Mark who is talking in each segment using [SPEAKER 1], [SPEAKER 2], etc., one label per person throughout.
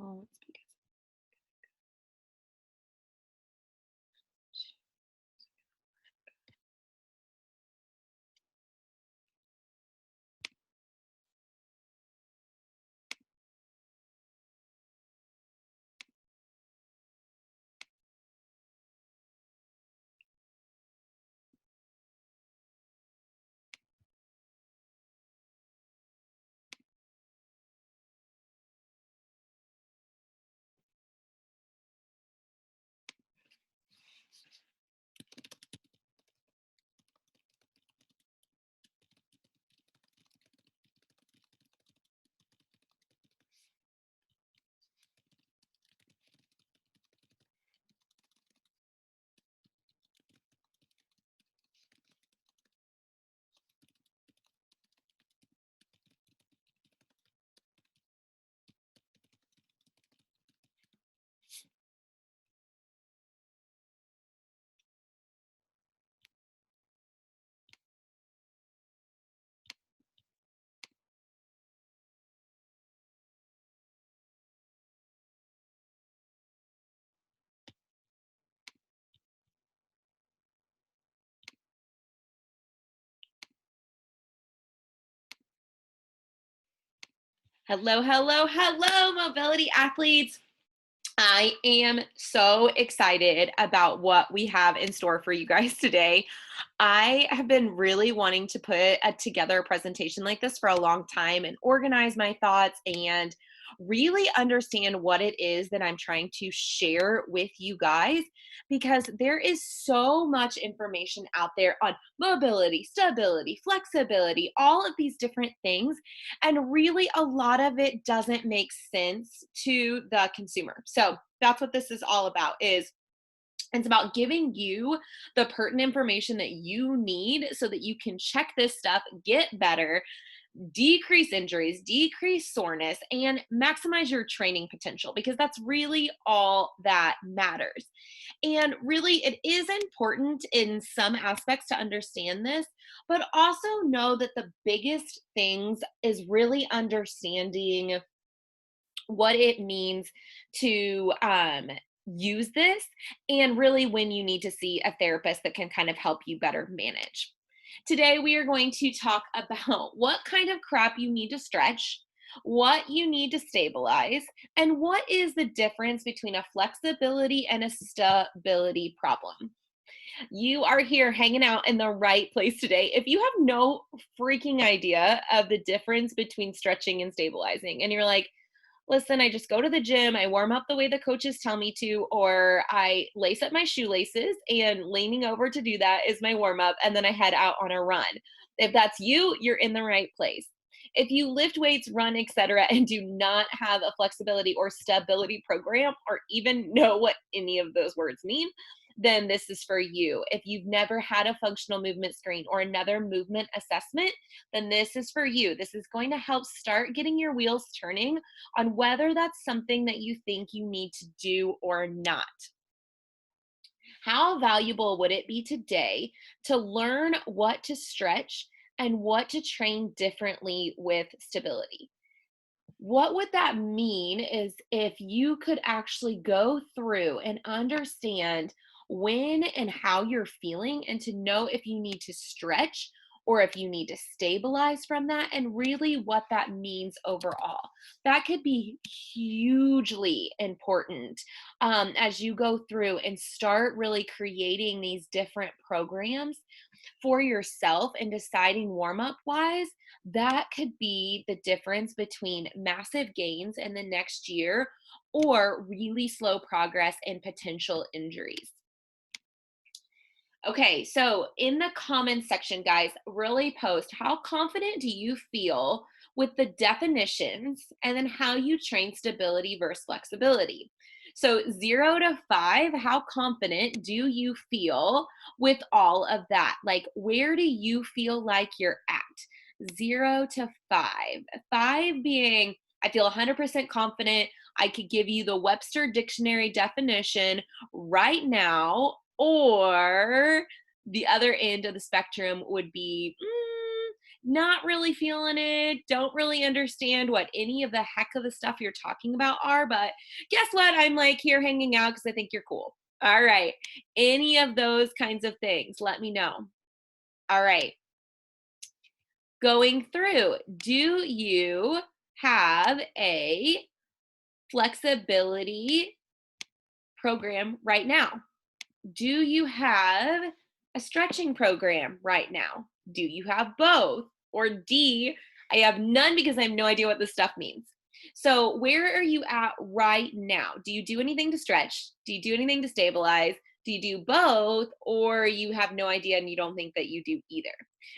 [SPEAKER 1] Oh, it's because. Hello, hello, hello, mobility athletes. I am so excited about what we have in store for you guys today. I have been really wanting to put together a presentation like this for a long time and organize my thoughts and really understand what it is that I'm trying to share with you guys, because there is so much information out there on mobility, stability, flexibility, all of these different things. And really, a lot of it doesn't make sense to the consumer. So that's what this is all about. It's about giving you the pertinent information that you need so that you can check this stuff, get better, decrease injuries, decrease soreness, and maximize your training potential, because that's really all that matters. And really, it is important in some aspects to understand this, but also know that the biggest things is really understanding what it means to use this, and really when you need to see a therapist that can kind of help you better manage. Today, we are going to talk about what kind of crap you need to stretch, what you need to stabilize, and what is the difference between a flexibility and a stability problem. You are here hanging out in the right place today. If you have no freaking idea of the difference between stretching and stabilizing, and you're like, listen, I just go to the gym, I warm up the way the coaches tell me to, or I lace up my shoelaces and leaning over to do that is my warm up, and then I head out on a run. If that's you, you're in the right place. If you lift weights, run, etc., and do not have a flexibility or stability program, or even know what any of those words mean, then this is for you. If you've never had a functional movement screen or another movement assessment, then this is for you. This is going to help start getting your wheels turning on whether that's something that you think you need to do or not. How valuable would it be today to learn what to stretch and what to train differently with stability? What would that mean is if you could actually go through and understand when and how you're feeling, and to know if you need to stretch or if you need to stabilize from that, and really what that means overall. That could be hugely important as you go through and start really creating these different programs for yourself and deciding warm up wise. That could be the difference between massive gains in the next year or really slow progress and potential injuries. Okay, so in the comments section, guys, really post how confident do you feel with the definitions, and then how you train stability versus flexibility. So 0 to 5, how confident do you feel with all of that? Like, where do you feel like you're at? 0 to 5. 5 being, I feel 100% confident. I could give you the Webster Dictionary definition right now. Or the other end of the spectrum would be not really feeling it, don't really understand what any of the heck of the stuff you're talking about are, but guess what? I'm like here hanging out because I think you're cool. All right. Any of those kinds of things, let me know. All right. Going through, do you have a flexibility program right now? Do you have a stretching program right now? Do you have both? Or D, I have none because I have no idea what this stuff means. So, where are you at right now? Do you do anything to stretch? Do you do anything to stabilize? Do you do both? Or you have no idea and you don't think that you do either?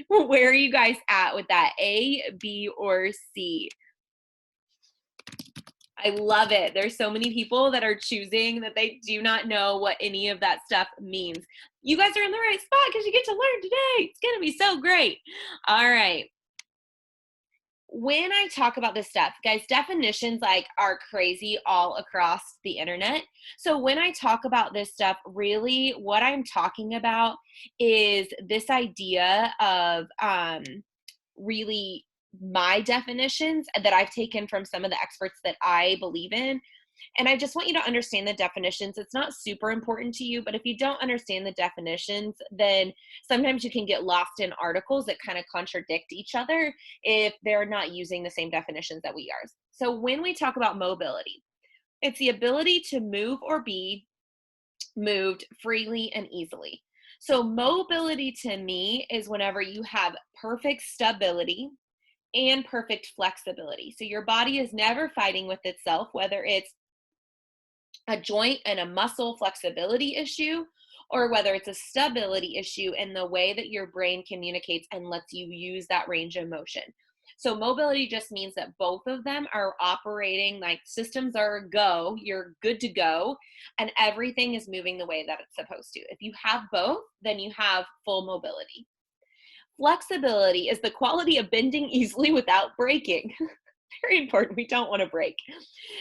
[SPEAKER 1] Where are you guys at with that? A, B, or C? I love it. There's so many people that are choosing that they do not know what any of that stuff means. You guys are in the right spot because you get to learn today. It's going to be so great. All right. When I talk about this stuff, guys, definitions like are crazy all across the internet. So when I talk about this stuff, really what I'm talking about is this idea of really my definitions that I've taken from some of the experts that I believe in. And I just want you to understand the definitions. It's not super important to you, but if you don't understand the definitions, then sometimes you can get lost in articles that kind of contradict each other if they're not using the same definitions that we are. So when we talk about mobility, it's the ability to move or be moved freely and easily. So mobility to me is whenever you have perfect stability and perfect flexibility. So your body is never fighting with itself, whether it's a joint and a muscle flexibility issue, or whether it's a stability issue in the way that your brain communicates and lets you use that range of motion. So mobility just means that both of them are operating like systems are a go, you're good to go, and everything is moving the way that it's supposed to. If you have both, then you have full mobility. Flexibility is the quality of bending easily without breaking. Very important. We don't want to break.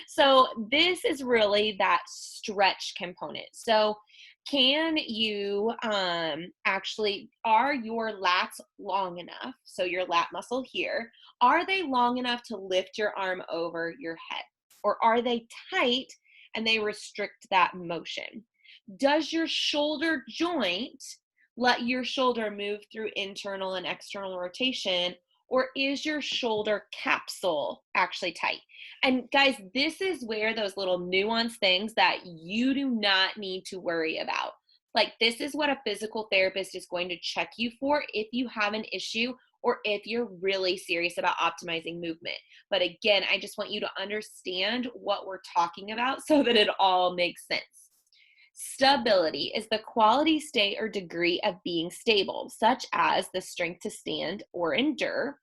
[SPEAKER 1] So this is really that stretch component. So can you actually, are your lats long enough? So your lat muscle here, are they long enough to lift your arm over your head? Or are they tight and they restrict that motion? Does your shoulder joint let your shoulder move through internal and external rotation? Or is your shoulder capsule actually tight? And guys, this is where those little nuanced things that you do not need to worry about. Like, this is what a physical therapist is going to check you for if you have an issue or if you're really serious about optimizing movement. But again, I just want you to understand what we're talking about so that it all makes sense. Stability is the quality, state, or degree of being stable, such as the strength to stand or endure,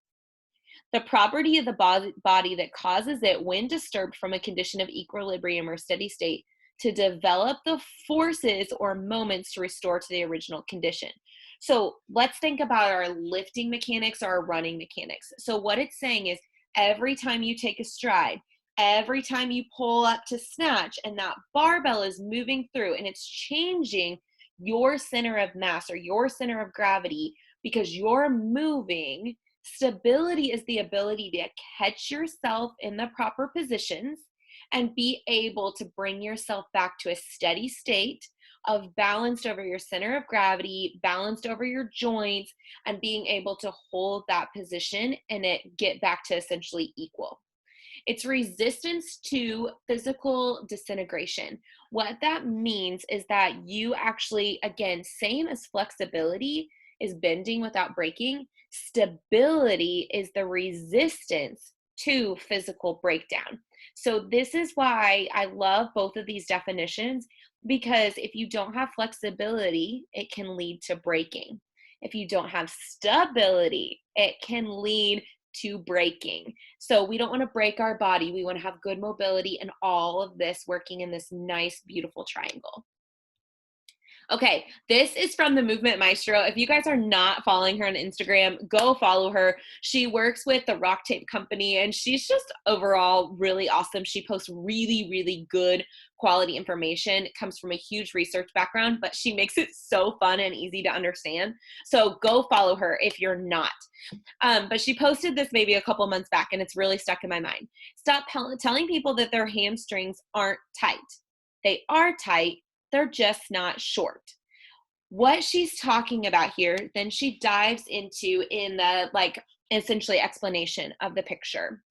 [SPEAKER 1] the property of the body that causes it, when disturbed from a condition of equilibrium or steady state, to develop the forces or moments to restore to the original condition. So let's think about our lifting mechanics or our running mechanics. So what it's saying is every time you take a stride, every time you pull up to snatch and that barbell is moving through and it's changing your center of mass or your center of gravity because you're moving. Stability is the ability to catch yourself in the proper positions and be able to bring yourself back to a steady state of balanced over your center of gravity, balanced over your joints, and being able to hold that position and it get back to essentially equal. It's resistance to physical disintegration. What that means is that you actually, again, same as flexibility is bending without breaking, stability is the resistance to physical breakdown. So this is why I love both of these definitions, because if you don't have flexibility, it can lead to breaking. If you don't have stability, it can lead to breaking. So we don't want to break our body. We want to have good mobility and all of this working in this nice, beautiful triangle. Okay, this is from the Movement Maestro. If you guys are not following her on Instagram, go follow her. She works with the Rock Tape Company, and she's just overall really awesome. She posts really, really good quality information. It comes from a huge research background, but she makes it so fun and easy to understand. So go follow her if you're not. But she posted this maybe a couple months back, and it's really stuck in my mind. Stop telling people that their hamstrings aren't tight. They are tight. They're just not short. What she's talking about here, then she dives into in the essentially explanation of the picture.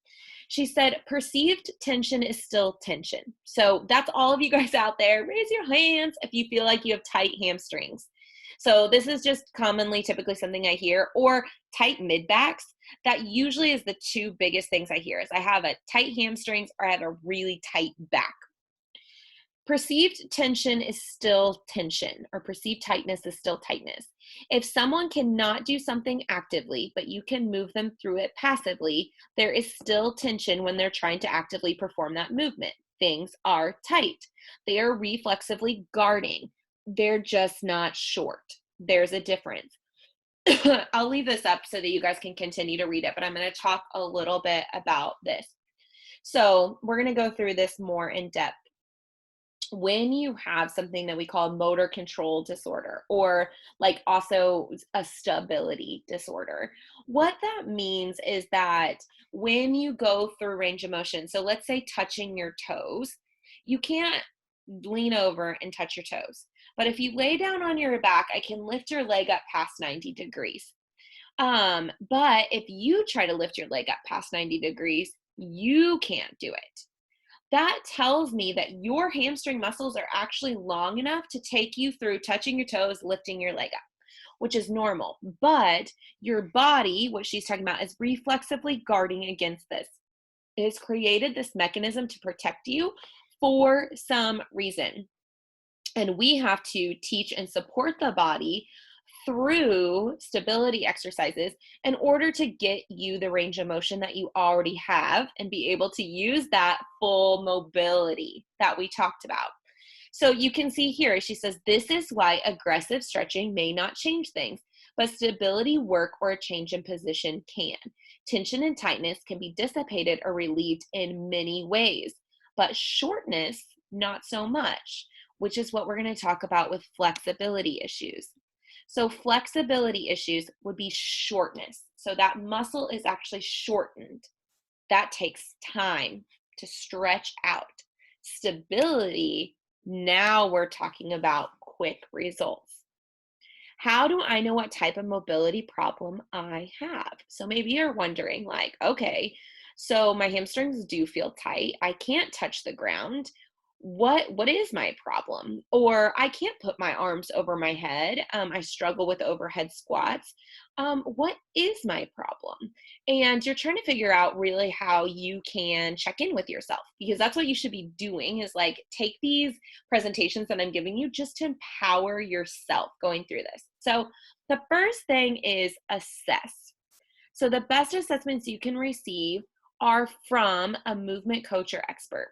[SPEAKER 1] She said, perceived tension is still tension. So that's all of you guys out there. Raise your hands if you feel like you have tight hamstrings. So this is just typically something I hear, or tight mid backs. That usually is the two biggest things I hear is I have a tight hamstrings or I have a really tight back. Perceived tension is still tension, or perceived tightness is still tightness. If someone cannot do something actively, but you can move them through it passively, there is still tension when they're trying to actively perform that movement. Things are tight. They are reflexively guarding. They're just not short. There's a difference. I'll leave this up so that you guys can continue to read it, but I'm going to talk a little bit about this. So we're going to go through this more in depth. When you have something that we call motor control disorder, or also a stability disorder, what that means is that when you go through range of motion, so let's say touching your toes, you can't lean over and touch your toes. But if you lay down on your back, I can lift your leg up past 90 degrees. But if you try to lift your leg up past 90 degrees, you can't do it. That tells me that your hamstring muscles are actually long enough to take you through touching your toes, lifting your leg up, which is normal. But your body, what she's talking about, is reflexively guarding against this. It has created this mechanism to protect you for some reason. And we have to teach and support the body through stability exercises in order to get you the range of motion that you already have and be able to use that full mobility that we talked about. So you can see here, she says, this is why aggressive stretching may not change things, but stability work or a change in position can. Tension and tightness can be dissipated or relieved in many ways, but shortness, not so much, which is what we're going to talk about with flexibility issues. So flexibility issues would be shortness. So that muscle is actually shortened. That takes time to stretch out. Stability, now we're talking about quick results. How do I know what type of mobility problem I have? So maybe you're wondering okay, so my hamstrings do feel tight. I can't touch the ground. What is my problem? Or I can't put my arms over my head. I struggle with overhead squats. What is my problem? And you're trying to figure out really how you can check in with yourself, because that's what you should be doing is take these presentations that I'm giving you just to empower yourself going through this. So the first thing is assess. So the best assessments you can receive are from a movement coach or expert.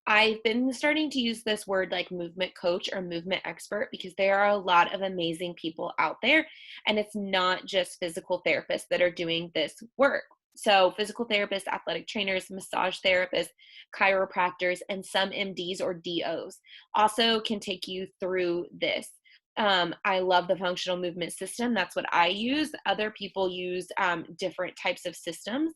[SPEAKER 1] I've been starting to use this word movement coach or movement expert because there are a lot of amazing people out there, and it's not just physical therapists that are doing this work. So physical therapists, athletic trainers, massage therapists, chiropractors, and some MDs or DOs also can take you through this. I love the functional movement system. That's what I use. Other people use different types of systems,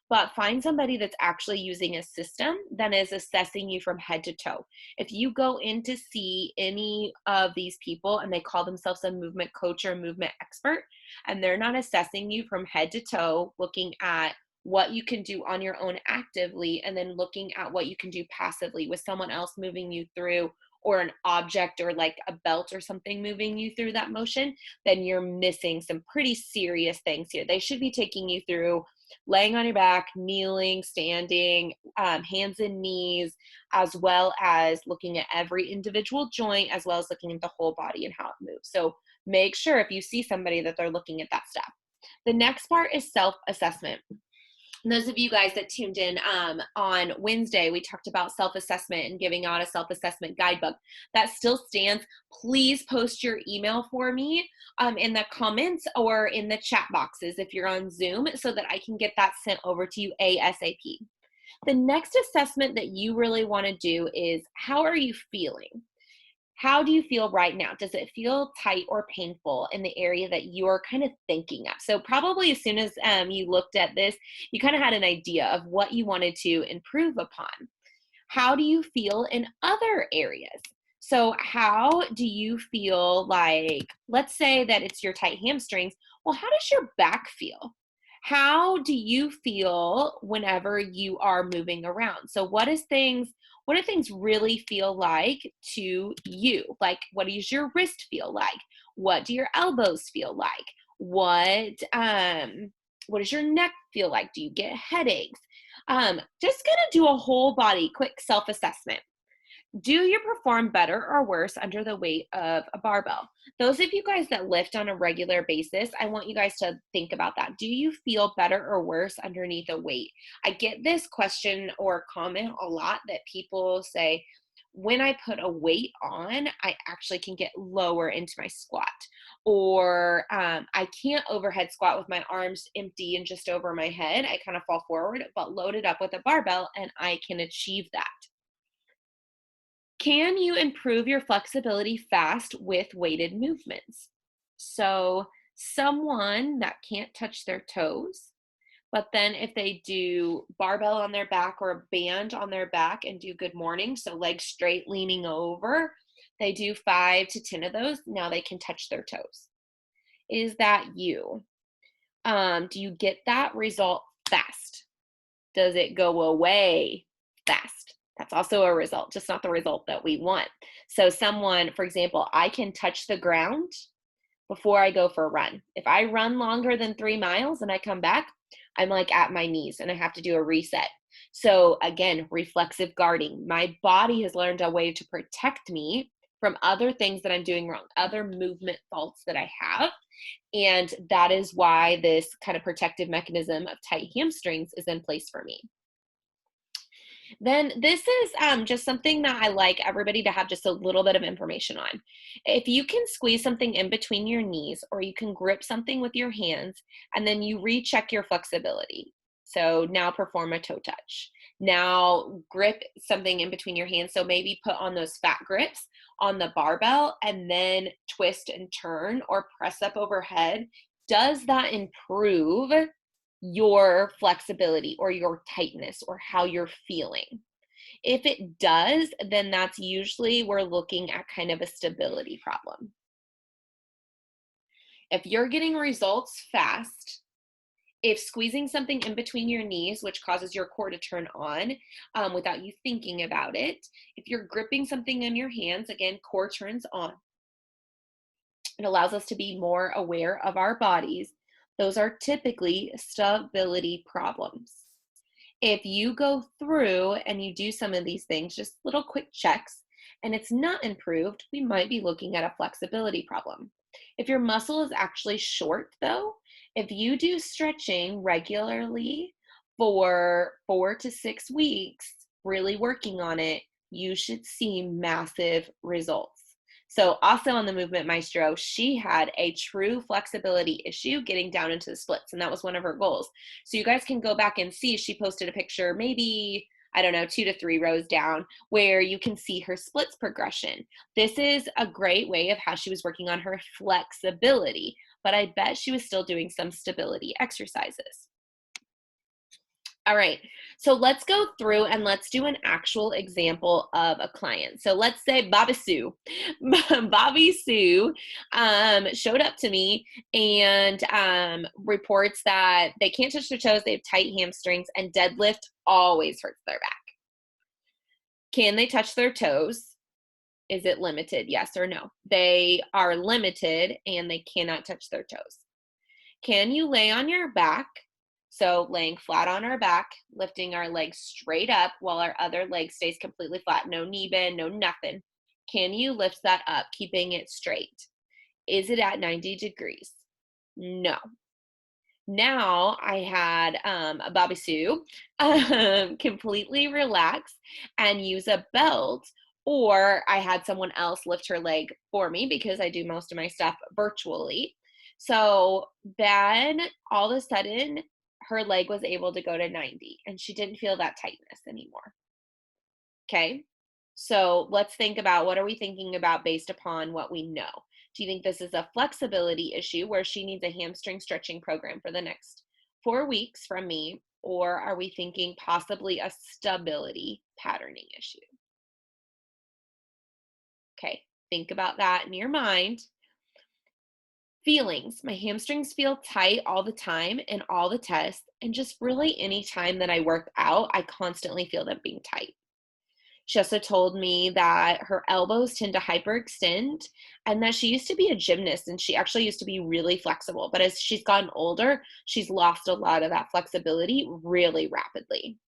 [SPEAKER 1] but find somebody that's actually using a system that is assessing you from head to toe. If you go in to see any of these people and they call themselves a movement coach or a movement expert, and they're not assessing you from head to toe, looking at what you can do on your own actively, and then looking at what you can do passively with someone else moving you through, or an object or a belt or something moving you through that motion, then you're missing some pretty serious things here. They should be taking you through laying on your back, kneeling, standing, hands and knees, as well as looking at every individual joint, as well as looking at the whole body and how it moves. So make sure if you see somebody that they're looking at that stuff. The next part is self-assessment. those of you guys that tuned in on Wednesday, we talked about self-assessment and giving out a self-assessment guidebook. That still stands. Please post your email for me in the comments or in the chat boxes if you're on Zoom so that I can get that sent over to you ASAP. The next assessment that you really want to do is, how are you feeling? How do you feel right now? Does it feel tight or painful in the area that you're kind of thinking of? So probably as soon as you looked at this, you kind of had an idea of what you wanted to improve upon. How do you feel in other areas? So how do you feel like, let's say that it's your tight hamstrings. Well, how does your back feel? How do you feel whenever you are moving around? So what do things really feel like to you? Like, what does your wrist feel like? What do your elbows feel like? What does your neck feel like? Do you get headaches? Just gonna do a whole body quick self-assessment. Do you perform better or worse under the weight of a barbell? Those of you guys that lift on a regular basis, I want you guys to think about that. Do you feel better or worse underneath a weight? I get this question or comment a lot that people say, when I put a weight on, I actually can get lower into my squat. Or I can't overhead squat with my arms empty and just over my head. I kind of fall forward, but load it up with a barbell and I can achieve that. Can you improve your flexibility fast with weighted movements? So someone that can't touch their toes, but then if they do barbell on their back or a band on their back and do good morning, so legs straight leaning over, they do 5 to 10 of those, now they can touch their toes. Is that you? Do you get that result fast? Does it go away fast? That's also a result, just not the result that we want. So someone, for example, I can touch the ground before I go for a run. If I run longer than 3 miles and I come back, I'm like at my knees and I have to do a reset. So again, reflexive guarding. My body has learned a way to protect me from other things that I'm doing wrong, other movement faults that I have. And that is why this kind of protective mechanism of tight hamstrings is in place for me. Then this is just something that I like everybody to have just a little bit of information on. If you can squeeze something in between your knees, or you can grip something with your hands, and then you recheck your flexibility. So now perform a toe touch. Now grip something in between your hands. So maybe put on those fat grips on the barbell and then twist and turn or press up overhead. Does that improve your flexibility or your tightness or how you're feeling? If it does, then that's usually we're looking at kind of a stability problem. If you're getting results fast, if squeezing something in between your knees, which causes your core to turn on without you thinking about it, if you're gripping something in your hands, again, core turns on. It allows us to be more aware of our bodies. Those are typically stability problems. If you go through and you do some of these things, just little quick checks, and it's not improved, we might be looking at a flexibility problem. If your muscle is actually short, though, if you do stretching regularly for 4 to 6 weeks, really working on it, you should see massive results. So also on the Movement Maestro, she had a true flexibility issue getting down into the splits, and that was one of her goals. So you guys can go back and see, she posted a picture maybe, I don't know, 2 to 3 rows down where you can see her splits progression. This is a great way of how she was working on her flexibility, but I bet she was still doing some stability exercises. All right, so let's go through and let's do an actual example of a client. So let's say Bobby Sue. Bobby Sue showed up to me and reports that they can't touch their toes, they have tight hamstrings, and deadlift always hurts their back. Can they touch their toes? Is it limited? Yes or no? They are limited and they cannot touch their toes. Can you lay on your back? So laying flat on our back, lifting our legs straight up while our other leg stays completely flat. No knee bend, no nothing. Can you lift that up, keeping it straight? Is it at 90 degrees? No. Now I had a Bobby Sue completely relax and use a belt, or I had someone else lift her leg for me because I do most of my stuff virtually. So then all of a sudden, her leg was able to go to 90 and she didn't feel that tightness anymore. Okay. So let's think about, what are we thinking about based upon what we know? Do you think this is a flexibility issue where she needs a hamstring stretching program for the next 4 weeks from me? Or are we thinking possibly a stability patterning issue? Okay. Think about that in your mind. Feelings. My hamstrings feel tight all the time and all the tests. And just really any time that I work out, I constantly feel them being tight. She also told me that her elbows tend to hyperextend and that she used to be a gymnast and she actually used to be really flexible. But as she's gotten older, she's lost a lot of that flexibility really rapidly.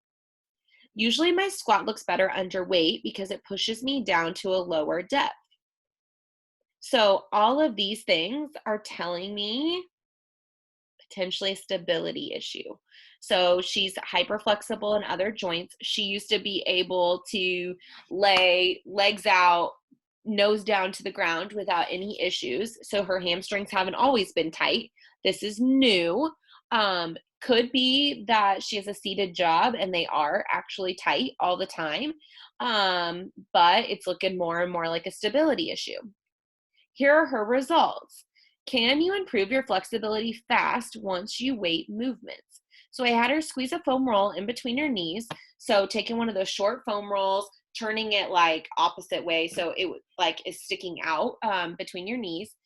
[SPEAKER 1] Usually, my squat looks better underweight because it pushes me down to a lower depth. So, all of these things are telling me potentially a stability issue. So she's hyper flexible in other joints. She used to be able to lay legs out, nose down to the ground without any issues. So her hamstrings haven't always been tight. This is new. Could be that she has a seated job and they are actually tight all the time. But it's looking more and more like a stability issue. Here are her results. Can you improve your flexibility fast once you weight movements? So I had her squeeze a foam roll in between her knees. So taking one of those short foam rolls, turning it like opposite way so it like is sticking out between your knees,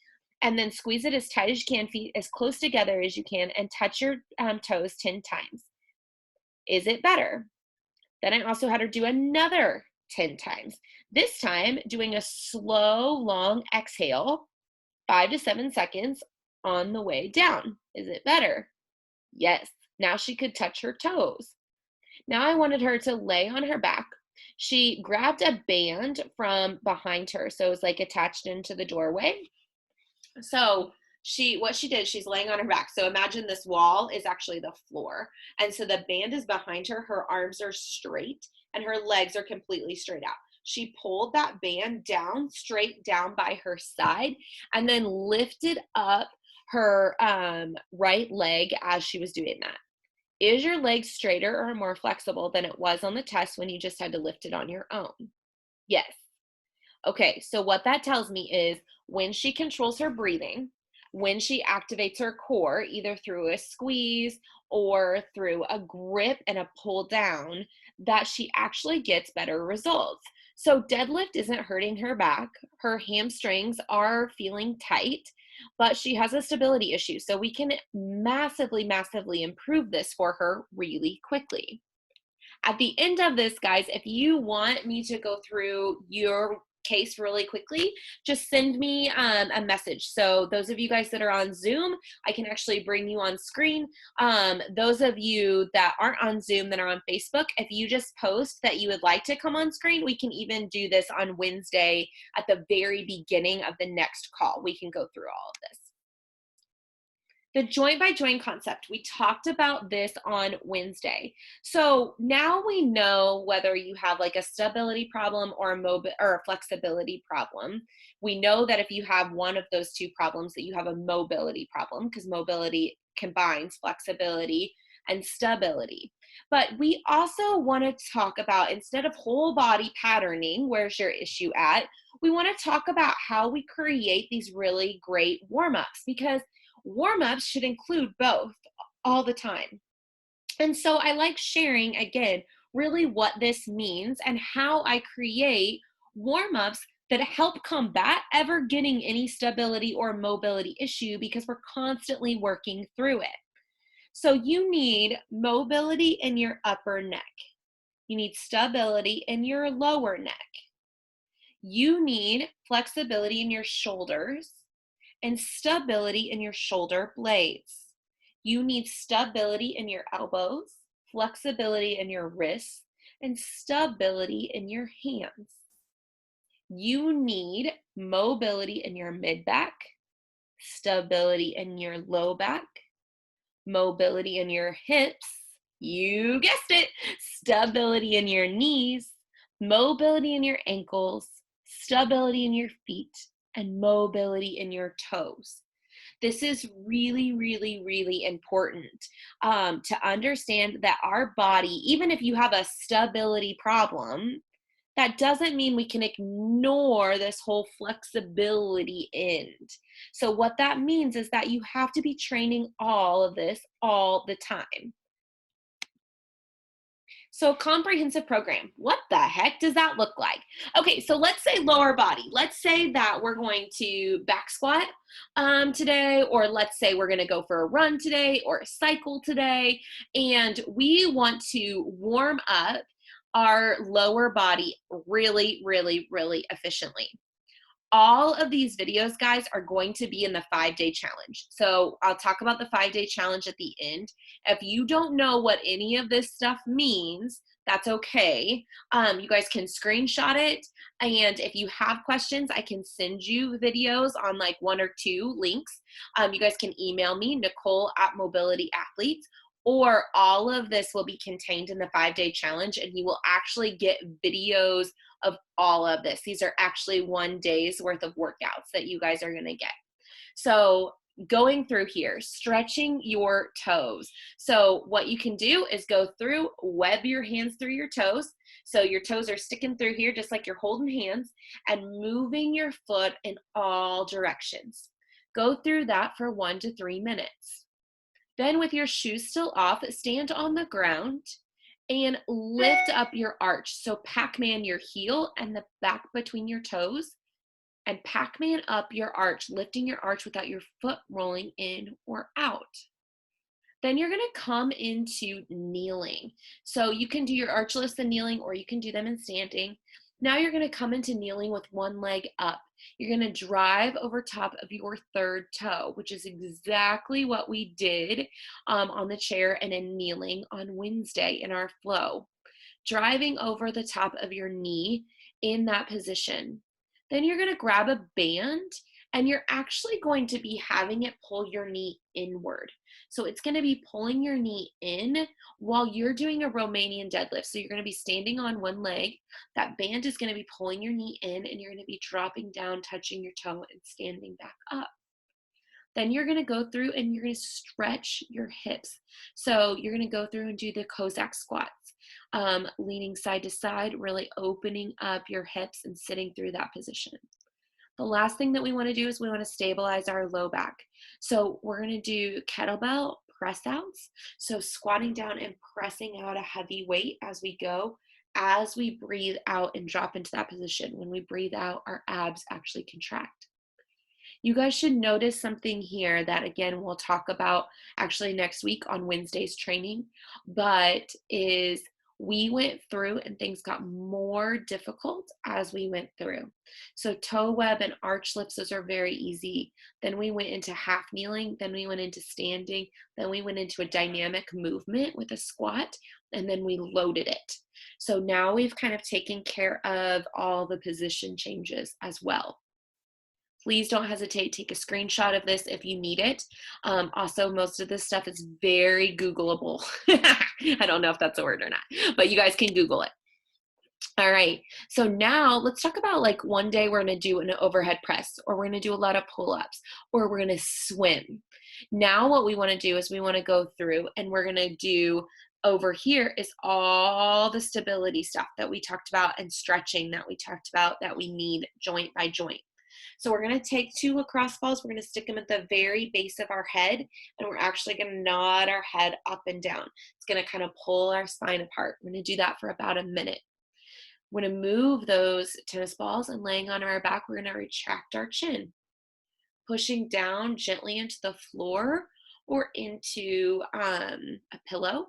[SPEAKER 1] and then squeeze it as tight as you can, feet as close together as you can, and touch your toes 10 times. Is it better? Then I also had her do another 10 times. This time doing a slow, long exhale, 5 to 7 seconds on the way down. Is it better? Yes. Now she could touch her toes. Now I wanted her to lay on her back. She grabbed a band from behind her, so it was like attached into the doorway. So what she did, she's laying on her back. So imagine this wall is actually the floor. And so the band is behind her, her arms are straight, and her legs are completely straight out. She pulled that band down, straight down by her side, and then lifted up her right leg as she was doing that. Is your leg straighter or more flexible than it was on the test when you just had to lift it on your own? Yes. Okay, so what that tells me is when she controls her breathing, when she activates her core, either through a squeeze or through a grip and a pull down, that she actually gets better results. So, deadlift isn't hurting her back. Her hamstrings are feeling tight, but she has a stability issue. So, we can massively, massively improve this for her really quickly. At the end of this, guys, if you want me to go through your case really quickly, just send me a message. So those of you guys that are on Zoom, I can actually bring you on screen. Those of you that aren't on Zoom that are on Facebook, if you just post that you would like to come on screen, we can even do this on Wednesday at the very beginning of the next call. We can go through all of this. The joint by joint concept, we talked about this on Wednesday. So now we know whether you have like a stability problem or a flexibility problem. We know that if you have one of those two problems, that you have a mobility problem, because mobility combines flexibility and stability. But we also want to talk about, instead of whole body patterning, where's your issue at? We want to talk about how we create these really great warm-ups, because warm-ups should include both all the time. And so I like sharing, again, really what this means and how I create warm-ups that help combat ever getting any stability or mobility issue, because we're constantly working through it. So you need mobility in your upper neck. You need stability in your lower neck. You need flexibility in your shoulders and stability in your shoulder blades. You need stability in your elbows, flexibility in your wrists, and stability in your hands. You need mobility in your mid back, stability in your low back, mobility in your hips, you guessed it, stability in your knees, mobility in your ankles, stability in your feet, and mobility in your toes. This is really, really, really important to understand that our body, even if you have a stability problem, that doesn't mean we can ignore this whole flexibility end. So, what that means is that you have to be training all of this all the time. So, comprehensive program, what the heck does that look like? Okay, so let's say lower body. Let's say that we're going to back squat today, or let's say we're going to go for a run today or a cycle today, and we want to warm up our lower body really, really, really efficiently. All of these videos, guys, are going to be in the 5-day challenge. So I'll talk about the 5-day challenge at the end. If you don't know what any of this stuff means, that's okay. You guys can screenshot it. And if you have questions, I can send you videos on like 1 or 2 links. You guys can email me, Nicole at Mobility Athletes, or all of this will be contained in the 5-day challenge, and you will actually get videos of all of this. These are actually 1 day's worth of workouts that you guys are going to get. So going through here, stretching your toes. So what you can do is go through, web your hands through your toes. So your toes are sticking through here just like you're holding hands, and moving your foot in all directions. Go through that for 1 to 3 minutes. Then with your shoes still off, stand on the ground and lift up your arch. So Pac-Man your heel and the back between your toes, and Pac-Man up your arch, lifting your arch without your foot rolling in or out. Then you're going to come into kneeling. So you can do your archless in kneeling, or you can do them in standing. Now you're going to come into kneeling with one leg up. You're going to drive over top of your third toe, which is exactly what we did on the chair and in kneeling on Wednesday in our flow. Driving over the top of your knee in that position. Then you're going to grab a band, and you're actually going to be having it pull your knee inward. So it's going to be pulling your knee in while you're doing a Romanian deadlift. So you're going to be standing on one leg. That band is going to be pulling your knee in, and you're going to be dropping down, touching your toe, and standing back up. Then you're going to go through and you're going to stretch your hips. So you're going to go through and do the Cossack squats, leaning side to side, really opening up your hips and sitting through that position. The last thing that we want to do is we want to stabilize our low back. So we're going to do kettlebell press outs. So squatting down and pressing out a heavy weight as we go, as we breathe out and drop into that position. When we breathe out, our abs actually contract. You guys should notice something here that, again, we'll talk about actually next week on Wednesday's training, but is we went through and things got more difficult as we went through. So toe web and arch lifts, those are very easy. Then we went into half kneeling, then we went into standing, then we went into a dynamic movement with a squat, and then we loaded it. So now we've kind of taken care of all the position changes as well. Please don't hesitate. Take a screenshot of this if you need it. Also, most of this stuff is very Googleable. I don't know if that's a word or not, but you guys can Google it. All right, so now let's talk about like one day we're going to do an overhead press, or we're going to do a lot of pull-ups, or we're going to swim. Now what we want to do is we want to go through and we're going to do over here is all the stability stuff that we talked about and stretching that we talked about that we need joint by joint. So we're going to take 2 lacrosse balls. We're going to stick them at the very base of our head, and we're actually going to nod our head up and down. It's going to kind of pull our spine apart. We're going to do that for about a minute. We're going to move those tennis balls, and laying on our back, we're going to retract our chin, pushing down gently into the floor or into a pillow,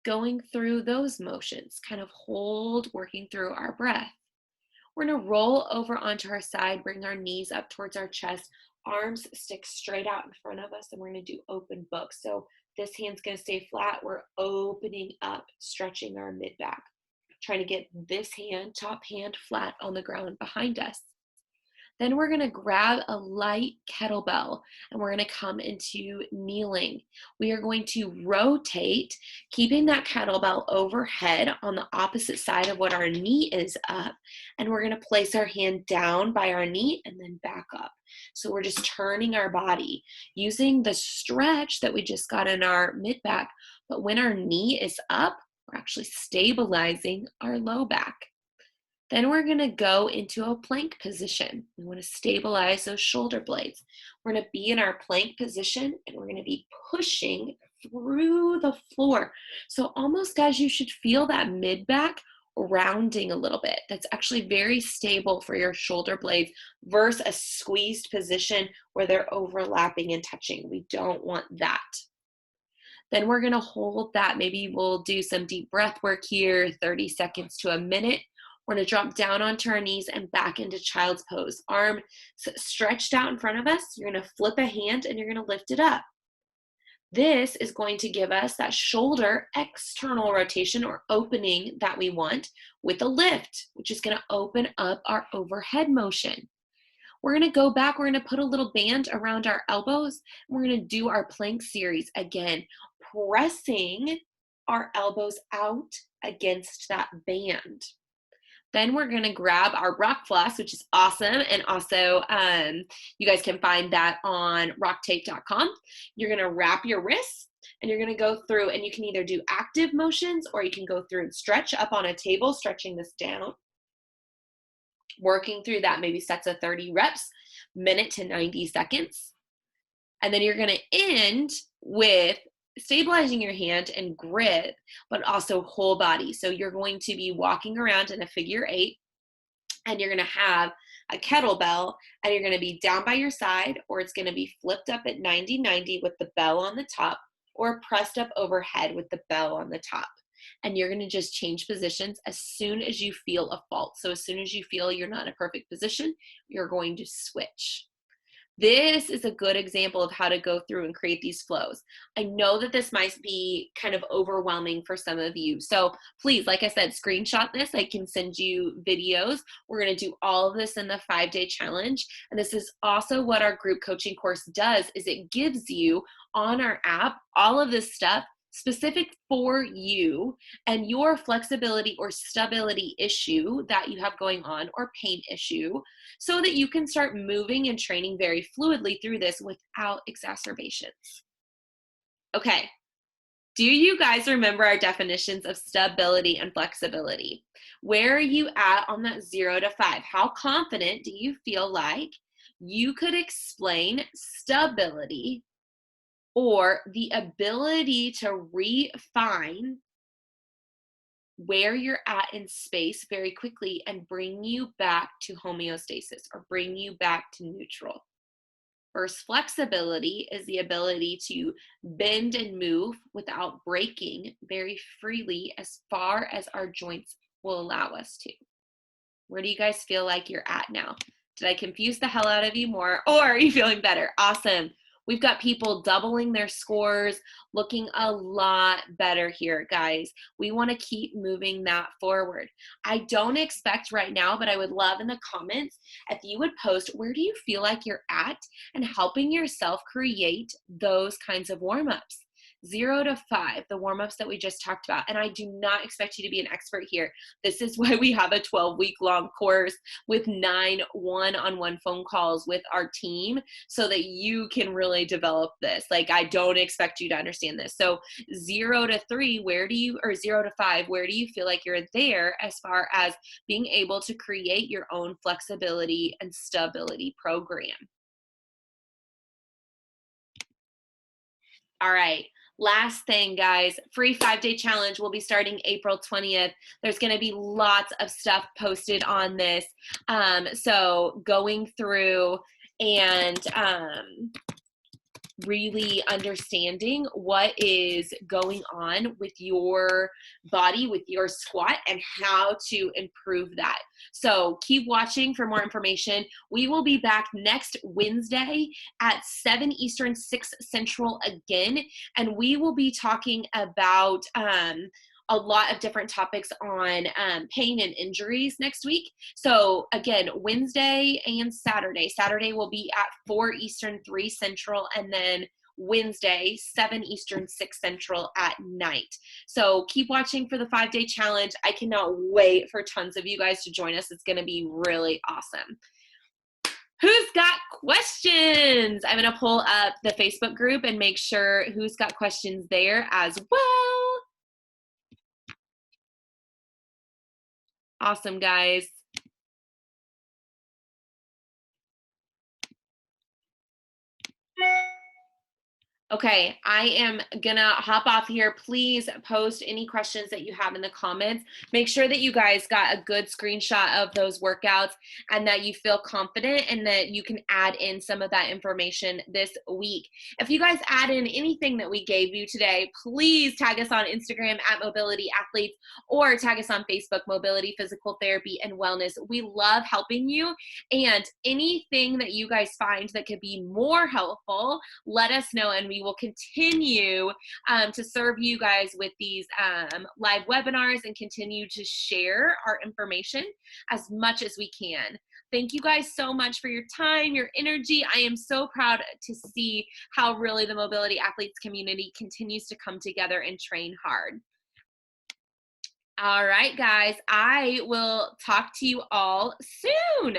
[SPEAKER 1] going through those motions, kind of hold, working through our breath. We're going to roll over onto our side, bring our knees up towards our chest, arms stick straight out in front of us, and we're going to do open book. So this hand's going to stay flat. We're opening up, stretching our mid-back, trying to get this hand, top hand, flat on the ground behind us. Then we're going to grab a light kettlebell and we're going to come into kneeling. We are going to rotate, keeping that kettlebell overhead on the opposite side of what our knee is up. And we're going to place our hand down by our knee and then back up. So we're just turning our body using the stretch that we just got in our mid back. But when our knee is up, we're actually stabilizing our low back. Then we're going to go into a plank position. We want to stabilize those shoulder blades. We're going to be in our plank position and we're going to be pushing through the floor. So almost, guys, you should feel that mid back rounding a little bit. That's actually very stable for your shoulder blades versus a squeezed position where they're overlapping and touching. We don't want that. Then we're going to hold that. Maybe we'll do some deep breath work here, 30 seconds to a minute. We're going to drop down onto our knees and back into child's pose. Arm stretched out in front of us. You're going to flip a hand and you're going to lift it up. This is going to give us that shoulder external rotation or opening that we want with a lift, which is going to open up our overhead motion. We're going to go back. We're going to put a little band around our elbows. And we're going to do our plank series again, pressing our elbows out against that band. Then we're going to grab our rock floss, which is awesome. And also, you guys can find that on rocktape.com. You're going to wrap your wrists and you're going to go through, and you can either do active motions or you can go through and stretch up on a table, stretching this down. Working through that, maybe sets of 30 reps, minute to 90 seconds. And then you're going to end with stabilizing your hand and grip, but also whole body. So you're going to be walking around in a figure 8, and you're going to have a kettlebell, and you're going to be down by your side, or it's going to be flipped up at 90-90 with the bell on the top, or pressed up overhead with the bell on the top. And you're going to just change positions as soon as you feel a fault. So as soon as you feel you're not in a perfect position, you're going to switch. This is a good example of how to go through and create these flows. I know that this might be kind of overwhelming for some of you. So please, like I said, screenshot this. I can send you videos. We're going to do all of this in the 5-day challenge. And this is also what our group coaching course does, is it gives you on our app all of this stuff specific for you and your flexibility or stability issue that you have going on, or pain issue, so that you can start moving and training very fluidly through this without exacerbations. Okay, do you guys remember our definitions of stability and flexibility? Where are you at on that 0 to 5? How confident do you feel like you could explain stability, or the ability to refine where you're at in space very quickly and bring you back to homeostasis, or bring you back to neutral? Versus flexibility is the ability to bend and move without breaking very freely as far as our joints will allow us to. Where do you guys feel like you're at now? Did I confuse the hell out of you more, or are you feeling better? Awesome. We've got people doubling their scores, looking a lot better here, guys. We want to keep moving that forward. I don't expect right now, but I would love in the comments if you would post, where do you feel like you're at, and helping yourself create those kinds of warm-ups. 0 to 5, the warm-ups that we just talked about. And I do not expect you to be an expert here. This is why we have a 12-week-long course with 9 one-on-one phone calls with our team, so that you can really develop this. Like, I don't expect you to understand this. So 0 to 3, or 0 to 5, where do you feel like you're there as far as being able to create your own flexibility and stability program? All right. Last thing, guys, free 5-day challenge will be starting April 20th. There's going to be lots of stuff posted on this. So going through and really understanding what is going on with your body, with your squat, and how to improve that. So keep watching for more information. We will be back next Wednesday at 7 Eastern, 6 Central again, and we will be talking about a lot of different topics on pain and injuries next week. So again, Wednesday and Saturday. Saturday will be at 4 Eastern, 3 Central, and then Wednesday, 7 Eastern, 6 Central at night. So keep watching for the 5-day challenge. I cannot wait for tons of you guys to join us. It's going to be really awesome. Who's got questions? I'm going to pull up the Facebook group and make sure who's got questions there as well. Awesome, guys. Okay, I am gonna hop off here. Please post any questions that you have in the comments. Make sure that you guys got a good screenshot of those workouts and that you feel confident and that you can add in some of that information this week. If you guys add in anything that we gave you today, please tag us on Instagram at Mobility Athletes or tag us on Facebook, Mobility Physical Therapy and Wellness. We love helping you, and anything that you guys find that could be more helpful, let us know, and we will continue to serve you guys with these live webinars and continue to share our information as much as we can. Thank you guys so much for your time, your energy. I am so proud to see how really the Mobility Athletes community continues to come together and train hard. All right, guys, I will talk to you all soon.